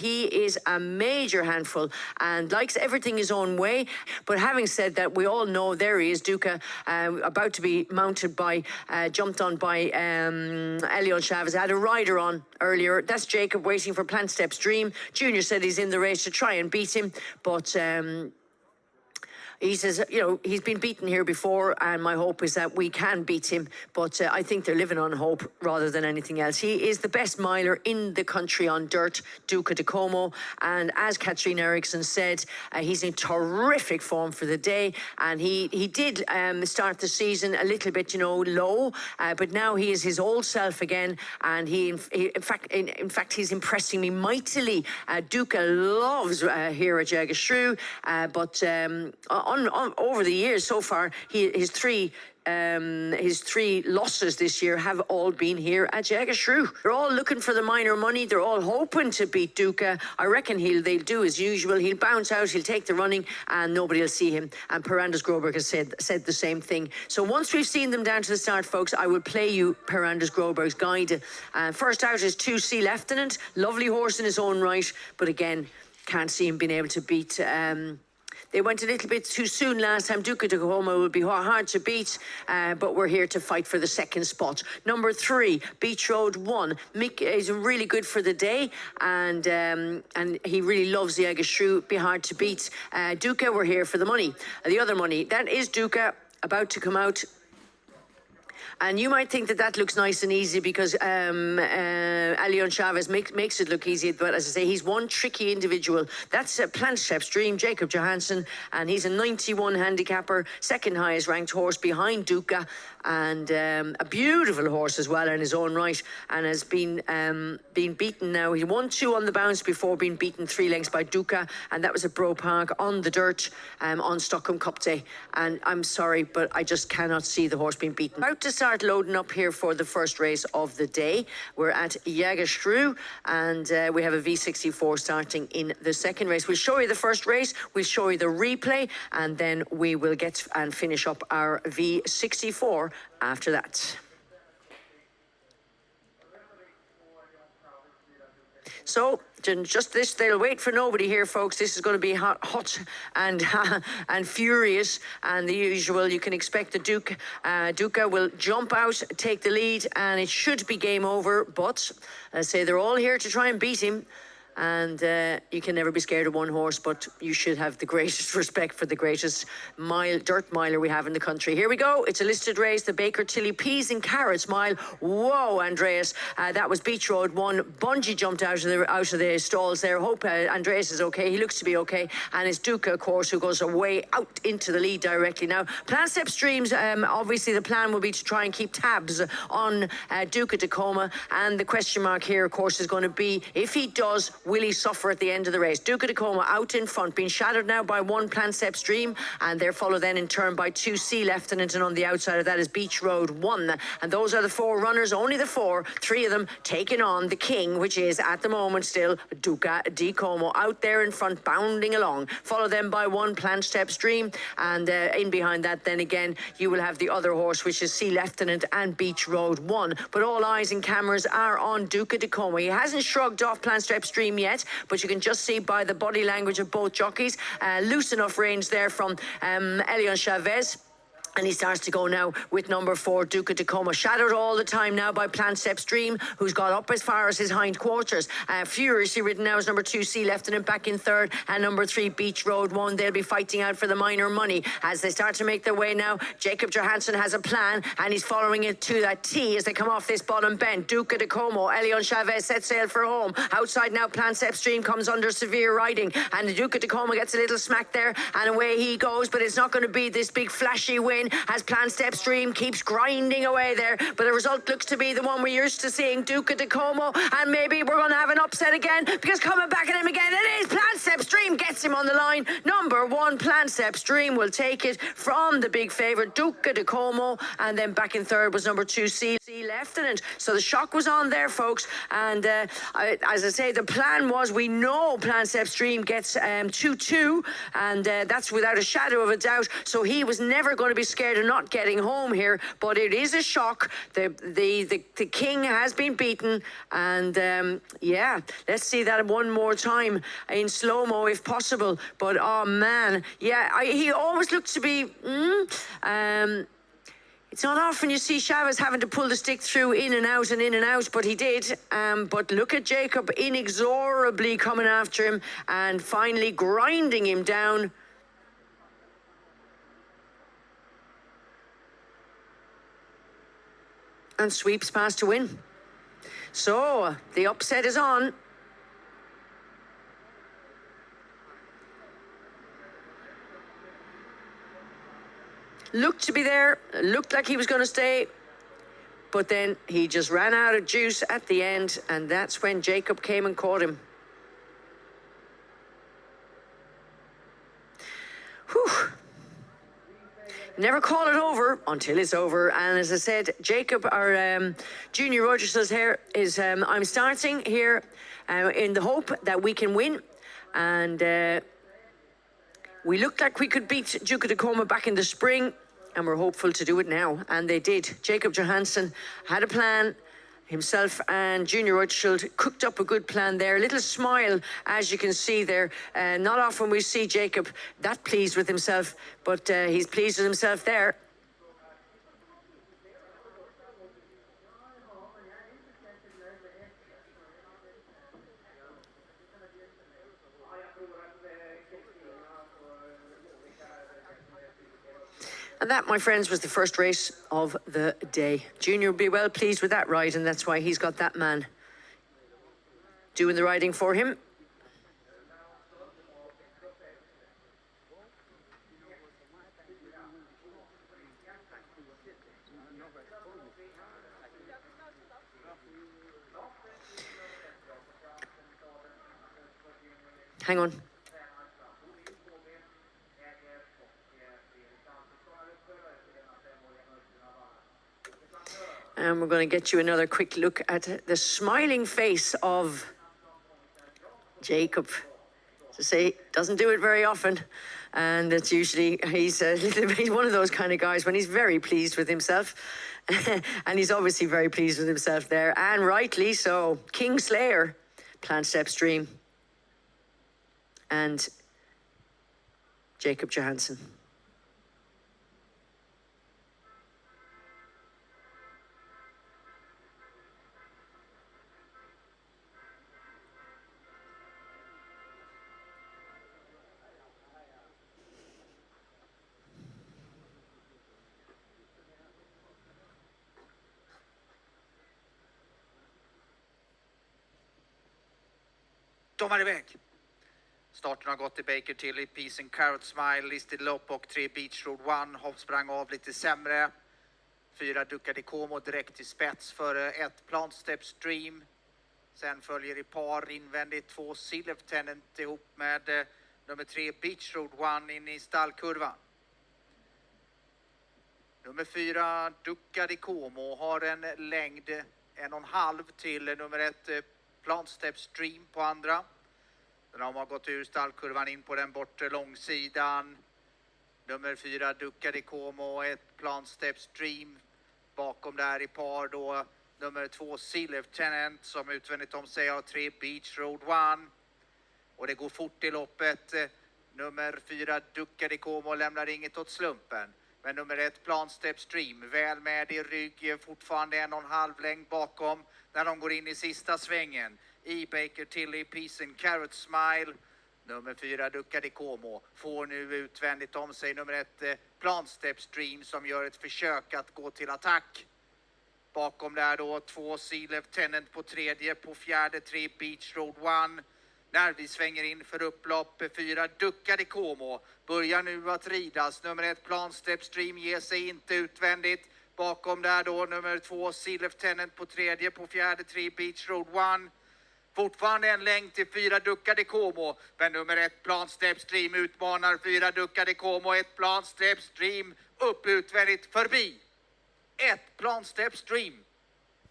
he is a major handful and likes everything his own way. But having said that, we all know there he is, Duca, about to be mounted by, jumped on by Elion Chavez. Had a rider on earlier. That's Jacob waiting for Plantstepsdream. Junior said he's in the race to try and beat him, but he says, you know, he's been beaten here before, and my hope is that we can beat him. But I think they're living on hope rather than anything else. He is the best miler in the country on dirt, Duca de Como. And as Katrina Eriksson said, he's in terrific form for the day. And he did start the season a little bit, you know, low. But now he is his old self again. And in fact, he's impressing me mightily. Duca loves here at Jägersro. But over the years so far, his three losses this year have all been here at Jägersro. They're all looking for the minor money. They're all hoping to beat Duca. I reckon they'll do as usual. He'll bounce out, he'll take the running, and nobody will see him. And Per-Anders Groberg has said the same thing. So once we've seen them down to the start, folks, I will play you Per-Anders Groberg's guide. First out is 2 Sea Lieutenant. Lovely horse in his own right, but again, can't see him being able to beat... They went a little bit too soon last time. Duca de Como will be hard to beat, but we're here to fight for the second spot. Number 3, Beach Road 1. Mick is really good for the day, and he really loves the Jägersro. Be hard to beat. Duca, we're here for the money. The other money, that is Duca about to come out. And you might think that looks nice and easy because Elion Chavez makes it look easy. But as I say, he's one tricky individual. That's Plantstepsdream, Jacob Johansson, and he's a 91 handicapper, second highest ranked horse behind Duca, and a beautiful horse as well in his own right, and has been beaten now. He won 2 on the bounce before being beaten 3 lengths by Duca, and that was at Bro Park on the dirt on Stockholm Cup Day. And I'm sorry, but I just cannot see the horse being beaten. About to start loading up here for the first race of the day. We're at Jägersro, and we have a V64 starting in the second race. We'll show you the first race, we'll show you the replay, and then we will get and finish up our V64 after that. So, just this, they'll wait for nobody here, folks. This is going to be hot and and furious, and the usual. You can expect the Duca will jump out, take the lead, and it should be game over. But I say they're all here to try and beat him. And you can never be scared of one horse, but you should have the greatest respect for the greatest dirt miler we have in the country. Here we go. It's a listed race, the Baker Tilly Peas and Carrots Mile. Whoa, Andreas, that was Beach Road 1. Bungee jumped out of the stalls there. Hope Andreas is okay. He looks to be okay. And it's Duca, of course, who goes away out into the lead directly. Now, Plantstepsdream's, obviously the plan will be to try and keep tabs on Duca de Como. And the question mark here, of course, is going to be, if he does, will he suffer at the end of the race? Duca de Como out in front, being shadowed now by 1 Plantstepsdream, and they're followed then in turn by 2 Sea Lieutenant, and on the outside of that is Beach Road 1. And those are the 4 runners, only the 4, 3 of them taking on the king, which is at the moment still Duca de Como, out there in front, bounding along. Follow them by 1 Plantstepsdream, and in behind that then again you will have the other horse, which is Sea Lieutenant and Beach Road 1. But all eyes and cameras are on Duca de Como. He hasn't shrugged off Plantstepsdream yet, but you can just see by the body language of both jockeys, loose enough range there from Elion Chavez. And he starts to go now with number 4, Duca de Como, shadowed all the time now by Plantstepsdream, who's got up as far as his hind quarters. Furiously ridden now is number 2, Sea Lieutenant, back in third, and number 3, Beach Road 1. They'll be fighting out for the minor money as they start to make their way now. Jacob Johansson has a plan, and he's following it to that T as they come off this bottom bend. Duca de Como, Elion Chavez set sail for home. Outside now, Plantstepsdream comes under severe riding, and Duca de Como gets a little smack there, and away he goes, but it's not going to be this big flashy win as Plantstepsdream keeps grinding away there. But the result looks to be the one we're used to seeing, Duca de Como, and maybe we're going to have an upset again, because coming back at him again, it is Plantstepsdream. Plantstepsdream gets him on the line. Number 1, Plantstepsdream will take it from the big favourite, Duca de Como. And then back in third was number 2, Sea Lieutenant. So the shock was on there, folks. And as I say, the plan was, we know Plantstepsdream gets 2-2. And that's without a shadow of a doubt. So he was never going to be scared of not getting home here. But it is a shock. The king has been beaten. And yeah, let's see that one more time in slow-mo if possible. But oh man, yeah, he always looks to be it's not often you see Chavez having to pull the stick through in and out, but he did. But look at Jacob inexorably coming after him and finally grinding him down. And sweeps past to win. So the upset is on. Looked to be there, looked like he was going to stay, but then he just ran out of juice at the end, and that's when Jacob came and caught him. Whew. Never call it over until it's over. And as I said, Jacob, our Junior Roger's here, is I'm starting here in the hope that we can win. And we looked like we could beat Duca de Como back in the spring, and we're hopeful to do it now. And they did. Jacob Johansson had a plan. Himself and Junior Rutschuld cooked up a good plan there. A little smile, as you can see there. Not often we see Jacob that pleased with himself, but he's pleased with himself there. And that, my friends, was the first race of the day. Junior will be well pleased with that ride, and that's why he's got that man doing the riding for him. Hang on. And we're going to get you another quick look at the smiling face of Jacob. To say, doesn't do it very often. And it's usually, he's one of those kind of guys when he's very pleased with himself. And he's obviously very pleased with himself there. And rightly so. King Slayer, Plantstepsdream. And Jacob Johansson. De är iväg. Starten har gått till Baker till i Peace and Carrot Smile, listed lopp och 3 Beach Road One. Hopp sprang av lite sämre. 4 Duca de Como direkt till spets för 1 Plantstepsdream. Sen följer i par invändigt 2 Sea Lieutenant ihop med nummer 3 Beach Road One in i stallkurvan. Nummer 4 Duca de Como har en längd 1,5 till nummer 1 Plantstepsdream på andra. Den har gått ur stallkurvan in på den bortre långsidan. Nummer 4 Duca de Como, 1 Plantstepsdream. Bakom där i par då nummer 2 Sea Lieutenant som utvändigt om sig har 3 Beach Road One. Och det går fort i loppet. Nummer 4 Duca de Como lämnar inget åt slumpen. Men nummer 1 Plantstepsdream väl med i rygg, fortfarande 1,5 längd bakom när de går in i sista svängen. I Baker Tilly, Peace and Carrot Smile. Nummer 4 Duca de Como får nu utvändigt om sig nummer 1 Plantstepsdream som gör ett försök att gå till attack. Bakom där då 2 Sea Lieutenant på tredje, på fjärde 3 Beach Road One. När vi svänger in för upplopp 4 Duca de Como börjar nu att ridas. Nummer 1 Plantstepsdream ger sig inte utvändigt. Bakom där då nummer 2 Sea Lieutenant på tredje, på fjärde 3 Beach Road One. Fortfarande en längd till 4 Ducade Como. Men nummer 1 Plantstepsdream utmanar 4 Ducade Como. 1 Plantstepsdream upp utvändigt förbi. 1 Plantstepsdream.